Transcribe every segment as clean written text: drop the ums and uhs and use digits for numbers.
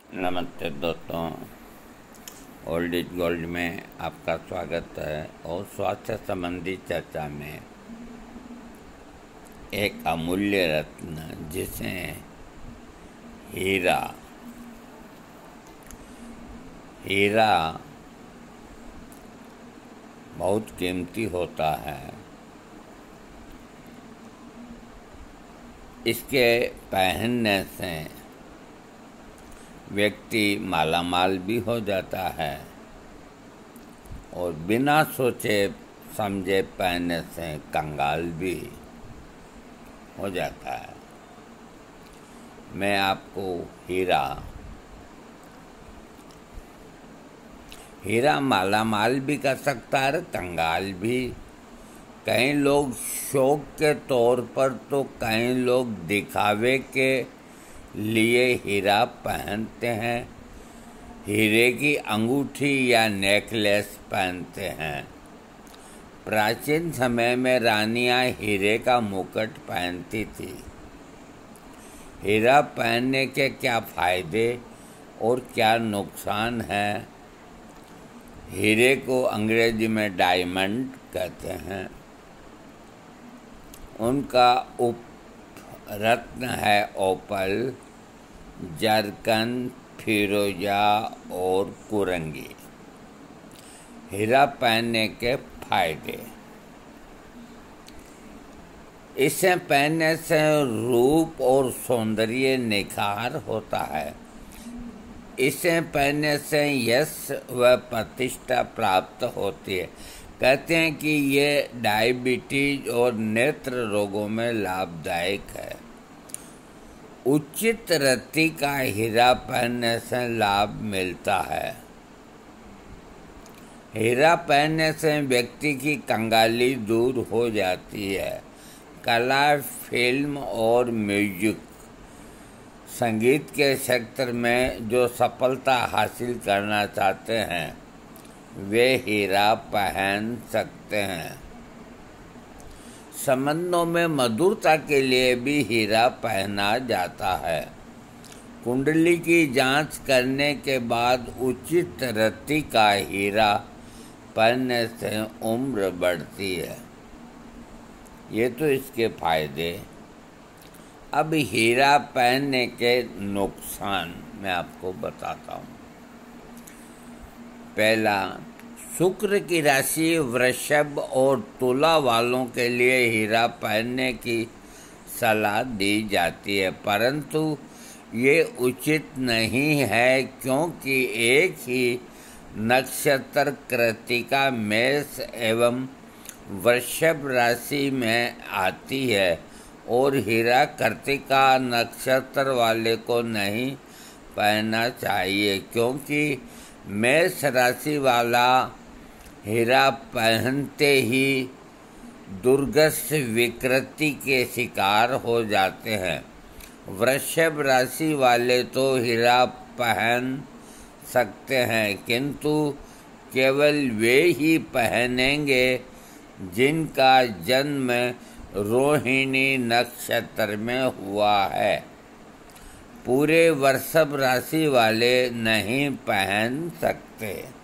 नमस्ते दोस्तों, old is gold में आपका स्वागत है। और स्वास्थ्य संबंधी चर्चा में एक अमूल्य रत्न जिसे हीरा हीरा बहुत कीमती होता है। इसके पहनने से व्यक्ति मालामाल भी हो जाता है और बिना सोचे समझे पहनने से कंगाल भी हो जाता है। मैं आपको हीरा मालामाल भी कर सकता है, कंगाल भी। कई लोग शौक के तौर पर तो कई लोग दिखावे के लिए हीरा पहनते हैं। हीरे की अंगूठी या नेकलेस पहनते हैं। प्राचीन समय में रानियां हीरे का मुकुट पहनती थी। हीरा पहनने के क्या फायदे और क्या नुकसान हैं? हीरे को अंग्रेजी में डायमंड कहते हैं। उनका रत्न है ओपल, जरकन, फिरोजा और कुरंगी। हीरा पहनने के फायदे। इसे पहनने से रूप और सौंदर्य निखार होता है। इसे पहनने से यश व प्रतिष्ठा प्राप्त होती है। कहते हैं कि ये डायबिटीज और नेत्र रोगों में लाभदायक है। उचित रत्ती का हीरा पहनने से लाभ मिलता है। हीरा पहनने से व्यक्ति की कंगाली दूर हो जाती है। कला, फिल्म और म्यूजिक, संगीत के क्षेत्र में जो सफलता हासिल करना चाहते हैं वे हीरा पहन सकते हैं। संबंधों में मधुरता के लिए भी हीरा पहना जाता है। कुंडली की जांच करने के बाद उचित रत्ती का हीरा पहनने से उम्र बढ़ती है। ये तो इसके फायदे। अब हीरा पहनने के नुकसान मैं आपको बताता हूँ। पहला, शुक्र की राशि वृषभ और तुला वालों के लिए हीरा पहनने की सलाह दी जाती है, परंतु ये उचित नहीं है क्योंकि एक ही नक्षत्र कृत्तिका, मेष एवं वृषभ राशि में आती है और हीरा कृत्तिका नक्षत्र वाले को नहीं पहनना चाहिए, क्योंकि मेष राशि वाला हीरा पहनते ही दुर्गस विकृति के शिकार हो जाते हैं। वृषभ राशि वाले तो हीरा पहन सकते हैं, किंतु केवल वे ही पहनेंगे जिनका जन्म रोहिणी नक्षत्र में हुआ है। पूरे वृषभ राशि वाले नहीं पहन सकते।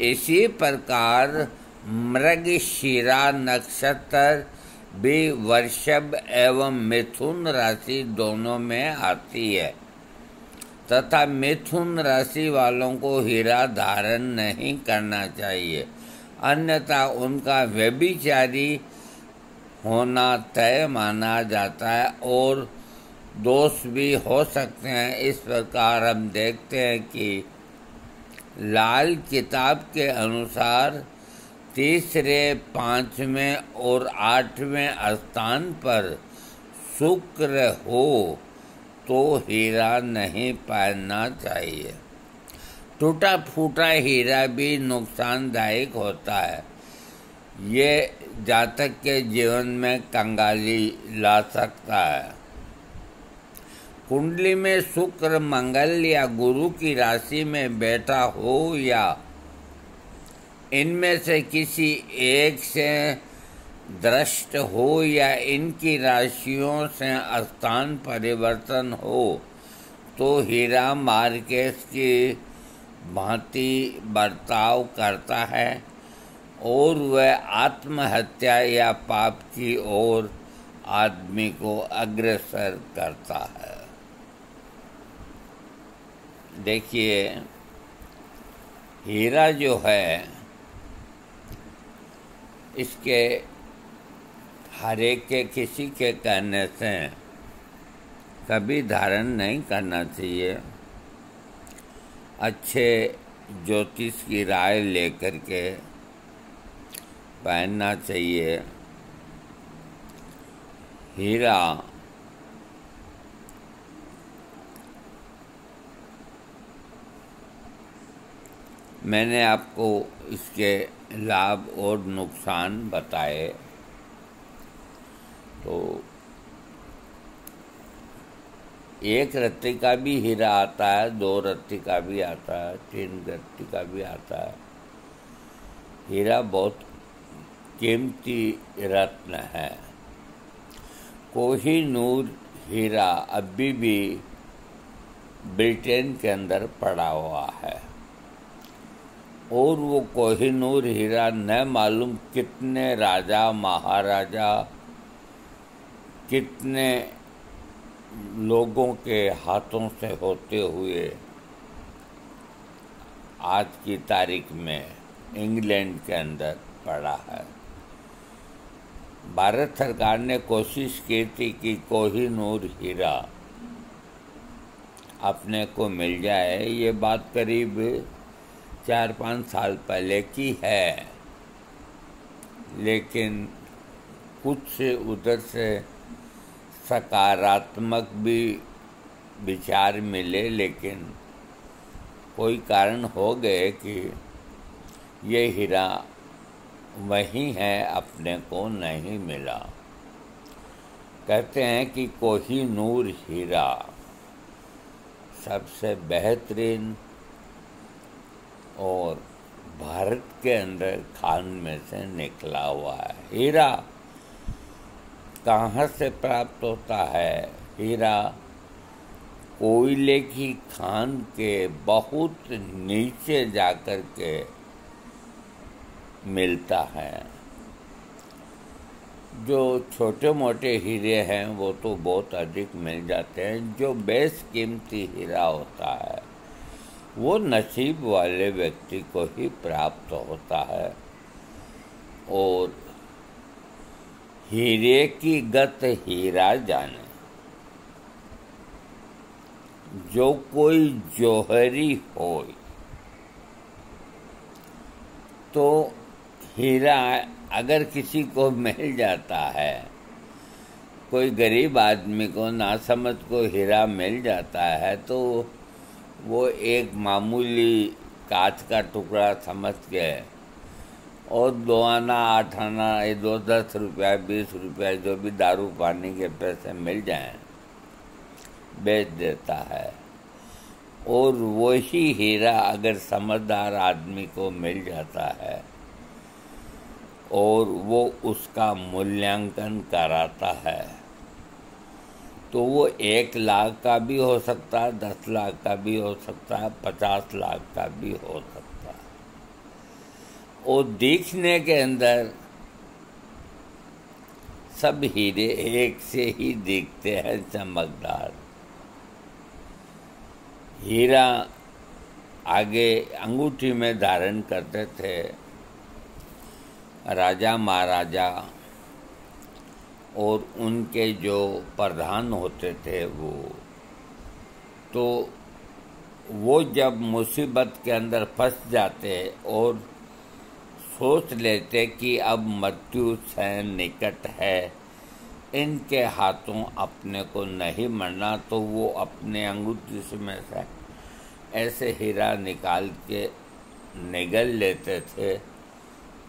इसी प्रकार मृगशिरा नक्षत्र भी वृषभ एवं मिथुन राशि दोनों में आती है तथा मिथुन राशि वालों को हीरा धारण नहीं करना चाहिए, अन्यथा उनका व्यभिचारी होना तय माना जाता है और दोष भी हो सकते हैं। इस प्रकार हम देखते हैं कि लाल किताब के अनुसार तीसरे, 5वें और 8वें स्थान पर शुक्र हो तो हीरा नहीं पहनना चाहिए। टूटा फूटा हीरा भी नुकसानदायक होता है। ये जातक के जीवन में कंगाली ला सकता है। कुंडली में शुक्र, मंगल या गुरु की राशि में बैठा हो या इनमें से किसी एक से दृष्ट हो या इनकी राशियों से स्थान परिवर्तन हो तो हीरा मार्केस की भांति बर्ताव करता है और वह आत्महत्या या पाप की ओर आदमी को अग्रसर करता है। देखिए, हीरा जो है, इसके हर एक के किसी के कहने से कभी धारण नहीं करना चाहिए। अच्छे ज्योतिष की राय लेकर के पहनना चाहिए। हीरा मैंने आपको इसके लाभ और नुकसान बताए। तो एक रत्ती का भी हीरा आता है, 2 रत्ती का भी आता है, 3 रत्ती का भी आता है। हीरा बहुत कीमती रत्न है। कोहिनूर हीरा अभी भी ब्रिटेन के अंदर पड़ा हुआ है और वो कोहिनूर हीरा न मालूम कितने राजा महाराजा, कितने लोगों के हाथों से होते हुए आज की तारीख में इंग्लैंड के अंदर पड़ा है। भारत सरकार ने कोशिश की थी कि कोहिनूर हीरा अपने को मिल जाए। ये बात करीब 4-5 साल पहले की है, लेकिन कुछ उधर से सकारात्मक भी विचार मिले, लेकिन कोई कारण हो गए कि ये हीरा वही है, अपने को नहीं मिला। कहते हैं कि कोहिनूर हीरा सबसे बेहतरीन और भारत के अंदर खान में से निकला हुआ है। हीरा कहाँ से प्राप्त होता है? हीरा कोयले की खान के बहुत नीचे जाकर के मिलता है। जो छोटे मोटे हीरे हैं वो तो बहुत अधिक मिल जाते हैं। जो बेशकीमती हीरा होता है वो नसीब वाले व्यक्ति को ही प्राप्त होता है। और हीरे की गत हीरा जाने, जो कोई जौहरी हो तो हीरा अगर किसी को मिल जाता है, कोई गरीब आदमी को, नासमझ को हीरा मिल जाता है, तो वो एक मामूली कांच का टुकड़ा समझ के और 2 आना 8 आना, 10 रुपया 20 रुपया जो भी दारू पानी के पैसे मिल जाएं, बेच देता है। और वही हीरा अगर समझदार आदमी को मिल जाता है और वो उसका मूल्यांकन कराता है, तो वो 1 लाख का भी हो सकता है, 10 लाख का भी हो सकता है, 50 लाख का भी हो सकता है। और दिखने के अंदर सब हीरे एक से ही दिखते हैं, चमकदार। हीरा आगे अंगूठी में धारण करते थे राजा महाराजा और उनके जो प्रधान होते थे वो जब मुसीबत के अंदर फंस जाते और सोच लेते कि अब मृत्यु से निकट है, इनके हाथों अपने को नहीं मरना, तो वो अपने अंगूठी में से ऐसे हीरा निकाल के निगल लेते थे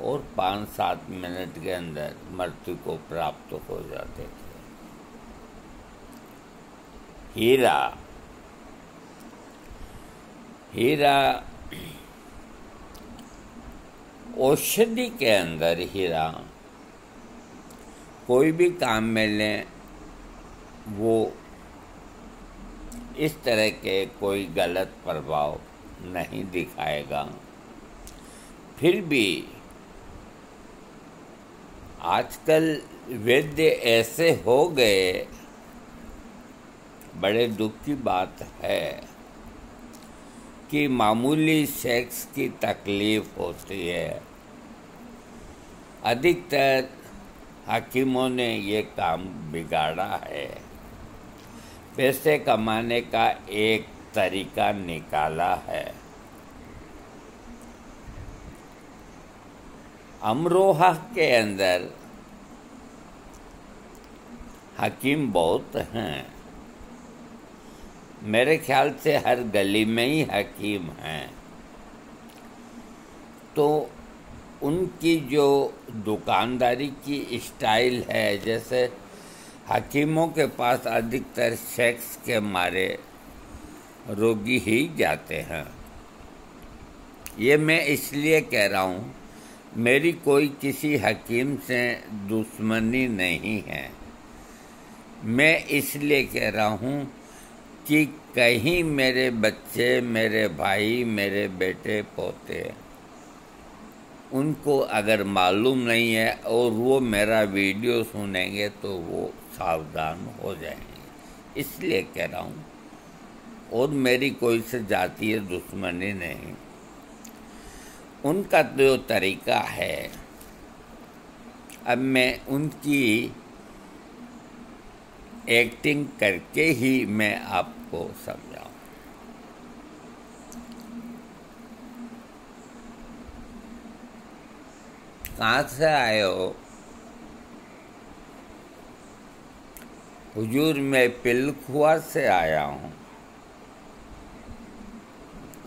और 5-7 मिनट के अंदर मृत्यु को प्राप्त हो जाते थे। हीरा औषधि के अंदर हीरा कोई भी काम में लें, वो इस तरह के कोई गलत प्रभाव नहीं दिखाएगा। फिर भी आजकल वैद्य ऐसे हो गए, बड़े दुख की बात है कि मामूली सेक्स की तकलीफ होती है। अधिकतर हकीमों ने ये काम बिगाड़ा है, पैसे कमाने का एक तरीका निकाला है। अमरोहा के अंदर हकीम बहुत हैं, मेरे ख्याल से हर गली में ही हकीम हैं। तो उनकी जो दुकानदारी की स्टाइल है, जैसे हकीमों के पास अधिकतर सेक्स के मारे रोगी ही जाते हैं। ये मैं इसलिए कह रहा हूँ, मेरी कोई किसी हकीम से दुश्मनी नहीं है। मैं इसलिए कह रहा हूँ कि कहीं मेरे बच्चे, मेरे भाई, मेरे बेटे पोते, उनको अगर मालूम नहीं है और वो मेरा वीडियो सुनेंगे तो वो सावधान हो जाएंगे, इसलिए कह रहा हूँ। और मेरी कोई से जातीय दुश्मनी नहीं। उनका जो तरीका है, अब मैं उनकी एक्टिंग करके ही मैं आपको समझाऊं। कहाँ से आए हो? हुजूर, मैं पिलखुआ से आया हूँ।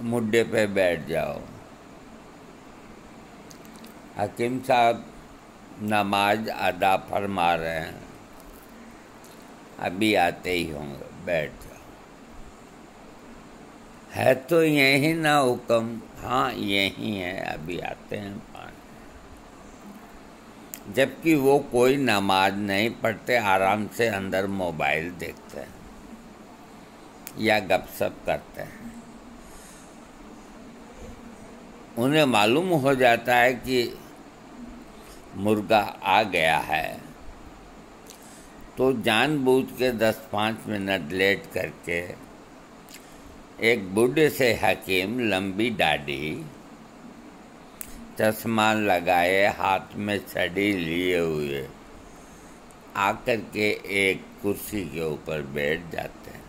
मुड्डे पे बैठ जाओ। हकीम साहब नमाज अदा फरमा रहे हैं, अभी आते ही होंगे, बैठ जाओ। है तो यही ना हुक्म? हाँ यही है, अभी आते हैं पानी। जबकि वो कोई नमाज नहीं पढ़ते, आराम से अंदर मोबाइल देखते हैं या गपशप करते हैं। उन्हें मालूम हो जाता है कि मुर्गा आ गया है, तो जानबूझ के 10-5 मिनट लेट करके एक बूढ़े से हकीम, लंबी दाढ़ी, चश्मा लगाए, हाथ में छड़ी लिए हुए आकर के एक कुर्सी के ऊपर बैठ जाते हैं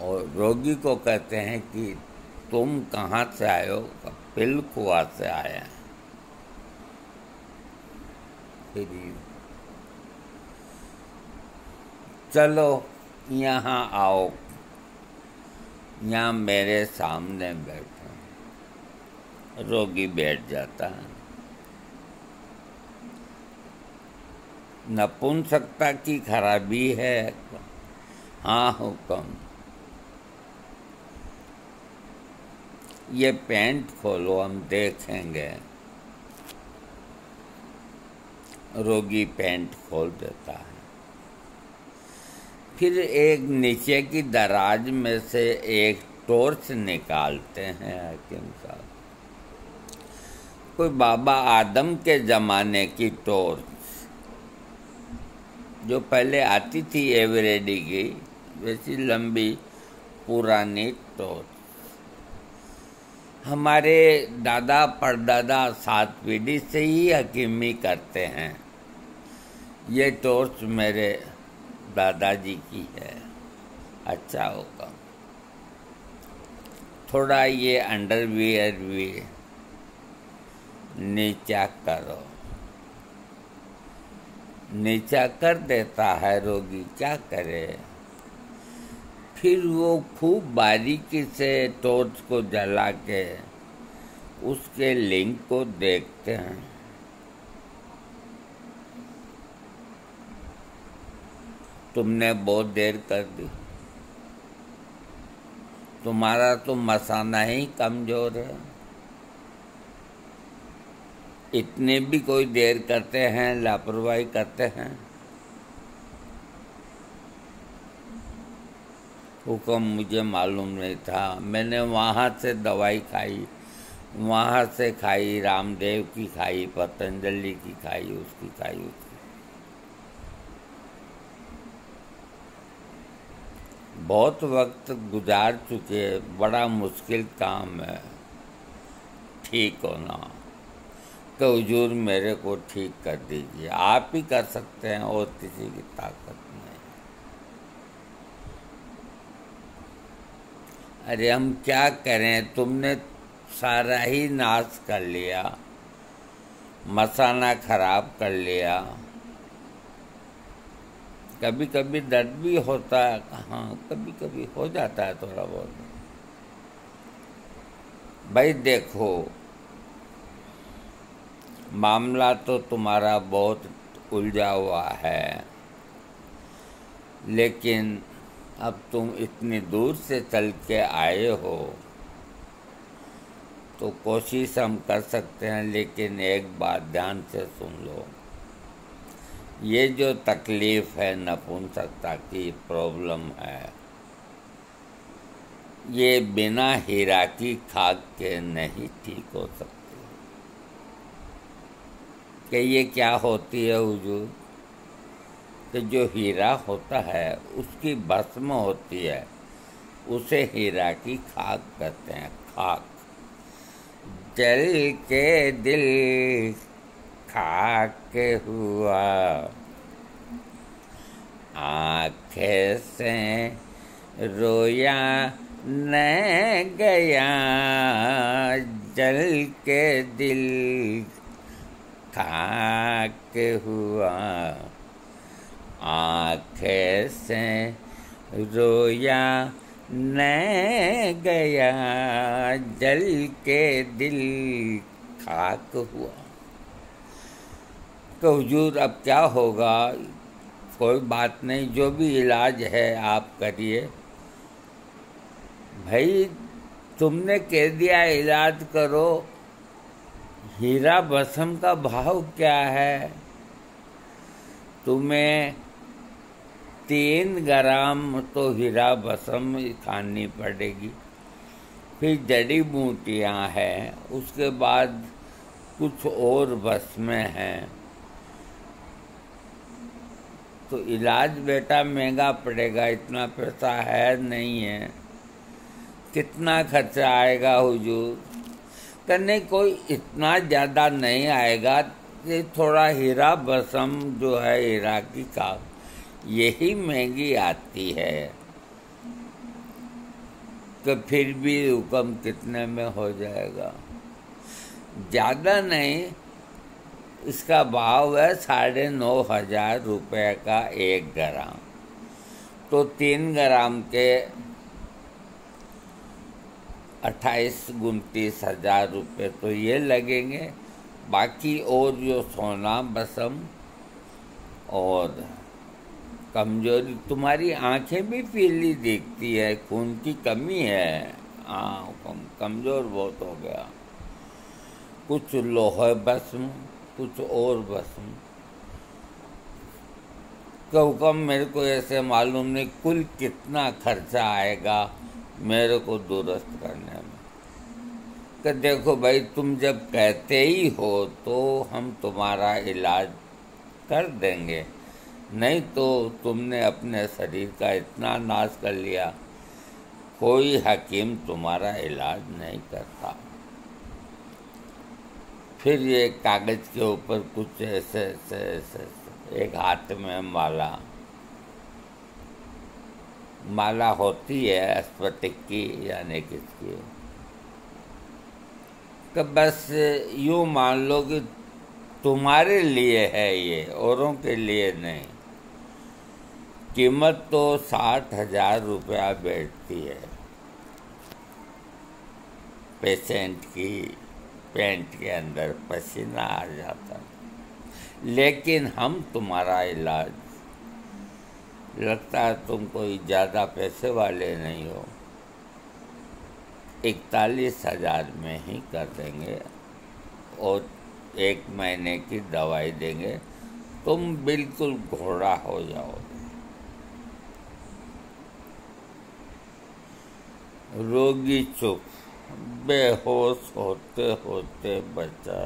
और रोगी को कहते हैं कि तुम कहाँ से आए हो? पिलखुआ से आए हैं। फिर चलो यहाँ आओ, यहाँ मेरे सामने बैठो। रोगी बैठ जाता है। नपुंसकता की खराबी है? हाँ हुक्म। ये पैंट खोलो, हम देखेंगे। रोगी पैंट खोल देता है। फिर एक नीचे की दराज में से एक टॉर्च निकालते हैं हकीम साहब। कोई बाबा आदम के ज़माने की टॉर्च, जो पहले आती थी एवरेडी की, वैसी लंबी पुरानी टॉर्च। हमारे दादा परदादा 7 पीढ़ी से ही हकीमी करते हैं। ये टॉर्च मेरे दादाजी की है। अच्छा होगा। थोड़ा ये अंडरवियर भी नीचा करो। नीचा कर देता है रोगी, क्या करे। फिर वो खूब बारीकी से टॉर्च को जला के उसके लिंक को देखते हैं। तुमने बहुत देर कर दी, तुम्हारा तो मसाना ही कमजोर है। इतने भी कोई देर करते हैं, लापरवाही करते हैं। हुक्म मुझे मालूम नहीं था। मैंने वहाँ से दवाई खाई, वहाँ से खाई, रामदेव की खाई, पतंजलि की खाई, उसकी खाई, उसकी। बहुत वक्त गुजार चुके, बड़ा मुश्किल काम है ठीक होना। तो हुजूर मेरे को ठीक कर दीजिए, आप ही कर सकते हैं और किसी की ताकत नहीं। अरे हम क्या करें, तुमने सारा ही नाश कर लिया, मसाना खराब कर लिया। कभी कभी दर्द भी होता है, हाँ कभी कभी हो जाता है थोड़ा बहुत। भाई देखो, मामला तो तुम्हारा बहुत उलझा हुआ है, लेकिन अब तुम इतनी दूर से चल के आए हो तो कोशिश हम कर सकते हैं। लेकिन एक बात ध्यान से सुन लो, ये जो तकलीफ़ है, नपुंसकता की प्रॉब्लम है, ये बिना हीरा की खाक के नहीं ठीक हो सकती। कि ये क्या होती है हुजूर? कि जो हीरा होता है उसकी भस्म होती है, उसे हीरा की खाक कहते हैं। खाक, जल के दिल खाक हुआ, आँखें से रोया न गया, जल के दिल खाक हुआ, आँखें से रोया न गया, जल के दिल खाक हुआ। तो हुजूर अब क्या होगा? कोई बात नहीं, जो भी इलाज है आप करिए। भाई तुमने कह दिया इलाज करो, हीरा भस्म का भाव क्या है? तुम्हें 3 ग्राम तो हीरा भस्म खानी पड़ेगी, फिर जड़ी बूटियाँ हैं, उसके बाद कुछ और भस्में हैं। तो इलाज बेटा महंगा पड़ेगा, इतना पैसा है नहीं है। कितना खर्चा आएगा हुजूर? करने कोई इतना ज़्यादा नहीं आएगा, ये थोड़ा हीरा भस्म जो है, हीरा की खाक, यही महंगी आती है। तो फिर भी हुक्म कितने में हो जाएगा? ज़्यादा नहीं, इसका भाव है 9,500 रुपये का 1 ग्राम। तो 3 ग्राम के 28-29 हज़ार रुपये तो ये लगेंगे। बाकी और जो सोना भस्म और कमजोरी, तुम्हारी आंखें भी पीली दिखती है, खून की कमी है, कमज़ोर बहुत हो गया। कुछ लोहे भस्म, कुछ और भस्म का हुक्म मेरे को ऐसे मालूम नहीं कुल कितना खर्चा आएगा मेरे को दुरुस्त करने में। कि देखो भाई, तुम जब कहते ही हो तो हम तुम्हारा इलाज कर देंगे, नहीं तो तुमने अपने शरीर का इतना नाश कर लिया, कोई हकीम तुम्हारा इलाज नहीं करता। फिर ये कागज़ के ऊपर कुछ ऐसे ऐसे ऐसे, एक हाथ में माला होती है स्फटिक की, यानी किसकी, कि बस यूँ मान लो कि तुम्हारे लिए है ये, औरों के लिए नहीं। कीमत तो 60,000 रुपया बैठती है पेशेंट की। पेंट के अंदर पसीना आ जाता, लेकिन हम तुम्हारा इलाज, लगता है तुम कोई ज़्यादा पैसे वाले नहीं हो, 41,000 में ही कर देंगे और 1 महीने की दवाई देंगे, तुम बिल्कुल घोड़ा हो जाओगे। रोगी चुप, बेहोश होते होते बचा।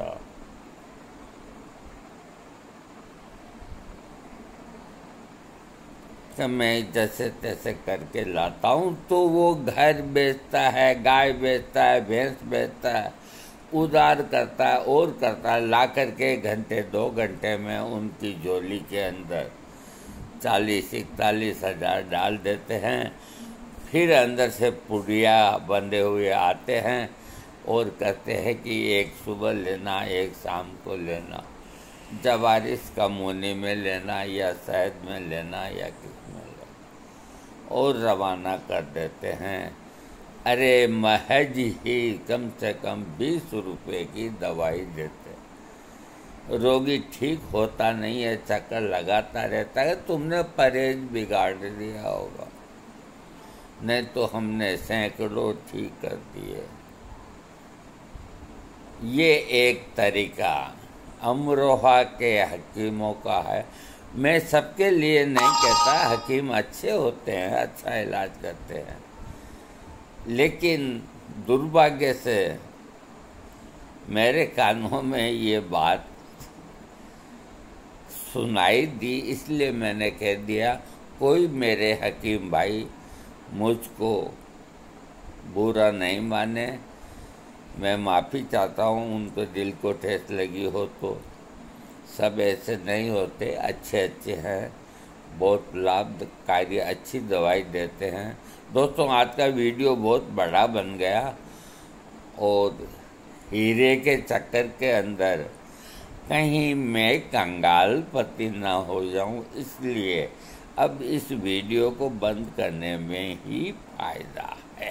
तो मैं जैसे तैसे करके लाता हूँ, तो वो घर बेचता है, गाय बेचता है, भैंस बेचता है, उधार करता है और करता है, ला करके घंटे 2 घंटे में उनकी झोली के अंदर 40-41 हज़ार डाल देते हैं। फिर अंदर से पुड़िया बंधे हुए आते हैं और कहते हैं कि एक सुबह लेना, एक शाम को लेना, जवारिस का मुनी में लेना या शहद में लेना या किस में लेना, और रवाना कर देते हैं। अरे महज ही कम से कम 20 रुपये की दवाई देते। रोगी ठीक होता नहीं है, चक्कर लगाता रहता है। तुमने परहेज बिगाड़ दिया होगा, नहीं तो हमने सैकड़ों ठीक कर दिए। ये एक तरीका अमरोहा के हकीमों का है। मैं सबके लिए नहीं कहता, हकीम अच्छे होते हैं, अच्छा इलाज करते हैं, लेकिन दुर्भाग्य से मेरे कानों में ये बात सुनाई दी, इसलिए मैंने कह दिया। कोई मेरे हकीम भाई मुझको बुरा नहीं माने, मैं माफ़ी चाहता हूँ उनको दिल को ठेस लगी हो तो। सब ऐसे नहीं होते, अच्छे अच्छे हैं, बहुत लाभकारी अच्छी दवाई देते हैं। दोस्तों, आज का वीडियो बहुत बड़ा बन गया और हीरे के चक्कर के अंदर कहीं मैं कंगाल पति ना हो जाऊं, इसलिए अब इस वीडियो को बंद करने में ही फायदा है।